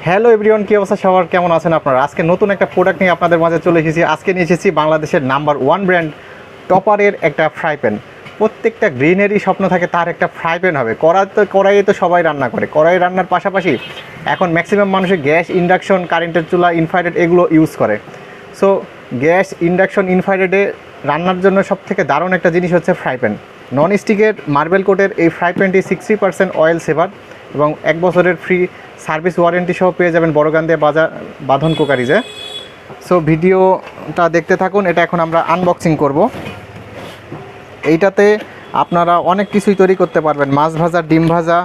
Hello everyone, কি অবস্থা সবার, কেমন আছেন আপনারা? আজকে নতুন একটা প্রোডাক্ট নিয়ে আপনাদের মাঝে চলে এসেছি। আজকে নিয়ে এসেছি বাংলাদেশের নাম্বার 1 ব্র্যান্ড টপারের একটা ফ্রাই প্যান। প্রত্যেকটা গ্রিনেরই স্বপ্ন থাকে তার একটা ফ্রাই প্যান হবে। কড়াইয়ে তো সবাই রান্না করে। কড়াই রান্নার পাশাপাশি এখন ম্যাক্সিমাম মানুষের গ্যাস, ইন্ডাকশন, কারেন্টের চুলা, ইনফ্রারেড এগুলো ইউজ করে। সো গ্যাস, ইন্ডাকশন, ইনফ্রারেডে রান্নার জন্য সবথেকে দারুণ একটা জিনিস হচ্ছে ফ্রাই প্যান। নন স্টিকের মার্বেল কোটের এই ফ্রাই প্যানটি 60% অয়েল সেভার এবং 1 বছরের ফ্রি সার্ভিস ওয়ারেন্টি সহ পেয়ে যাবেন বড়গান্দিয়া বাঁধন কুকারিজে। সো ভিডিওটা দেখতে থাকুন। এটা এখন আমরা আনবক্সিং করব। এইটাতে আপনারা অনেক কিছুই তৈরি করতে পারবেন। মাছ ভাজা, ডিম ভাজা,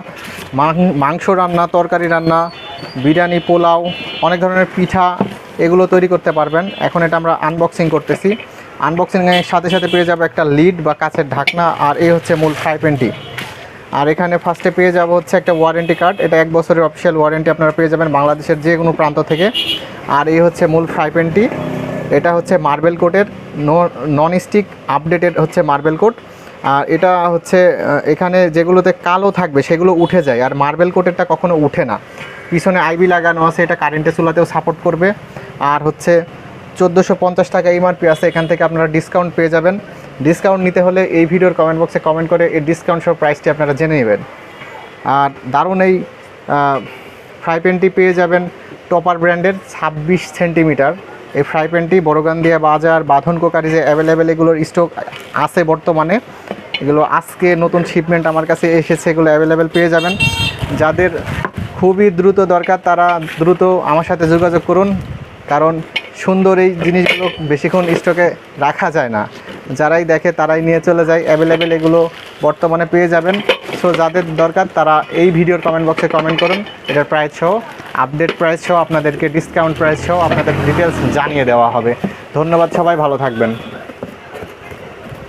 মাংস রান্না, তরকারি রান্না, বিরিয়ানি, পোলাও, অনেক ধরনের পিঠা এগুলো তৈরি করতে পারবেন। এখন এটা আমরা আনবক্সিং করতেছি। আনবক্সিংয়ের সাথে সাথে পেয়ে যাবে একটা লিড বা কাচের ঢাকনা, আর এই হচ্ছে মূল ফ্রাই প্যানটি। আর এখানে ফার্স্টে পেয়ে যাব হচ্ছে একটা ওয়ারেন্টি কার্ড। এটা 1 বছরের অফিসিয়াল ওয়ারেন্টি আপনারা পেয়ে যাবেন বাংলাদেশের যে কোনো প্রান্ত থেকে। আর এই হচ্ছে মূল ফ্রাই প্যানটি। এটা হচ্ছে মার্বেল কোটের, নন স্টিক আপডেটেড হচ্ছে মার্বেল কোট। আর এটা হচ্ছে এখানে যেগুলোতে কালো থাকবে সেগুলো উঠে যায়, আর মার্বেল কোটেরটা কখনো উঠে না। পিছনে আইবি লাগানো আছে, এটা কারেন্টের চুলাতেও সাপোর্ট করবে। আর হচ্ছে 1450 টাকা এমআরপি আছে। এখান থেকে আপনারা ডিসকাউন্ট পেয়ে যাবেন। ডিসকাউন্ট নিতে হলে এই ভিডিওর কমেন্ট বক্সে কমেন্ট করে এই ডিসকাউন্ট সহ প্রাইসটি আপনারা জেনে নেবেন। আর দারুণ এই ফ্রাই প্যানটি পেয়ে যাবেন টপার ব্র্যান্ডের 26 সেন্টিমিটার। এই ফ্রাই প্যানটি বড়গান্দিয়া বাজার, বাঁধন কুকারিজে অ্যাভেলেবেল এগুলোর স্টক আছে বর্তমানে। এগুলো আজকে নতুন শিপমেন্ট আমার কাছে এসেছে, এগুলো অ্যাভেলেবেল পেয়ে যাবেন। যাদের খুবই দ্রুত দরকার তারা দ্রুত আমার সাথে যোগাযোগ করুন, কারণ সুন্দর এই জিনিসগুলো বেশিক্ষণ স্টকে রাখা যায় না। যারাই দেখে তারাই নিয়ে চলে যায়। অ্যাভেলেবেল এগুলো বর্তমানে পেয়ে যাবেন। সো যাদের দরকার তারা এই ভিডিওর কমেন্ট বক্সে কমেন্ট করুন। এটার প্রাইস সহ, আপডেট প্রাইস সহ, আপনাদেরকে ডিসকাউন্ট প্রাইস সহ আপনাদের ডিটেলস জানিয়ে দেওয়া হবে। ধন্যবাদ, সবাই ভালো থাকবেন।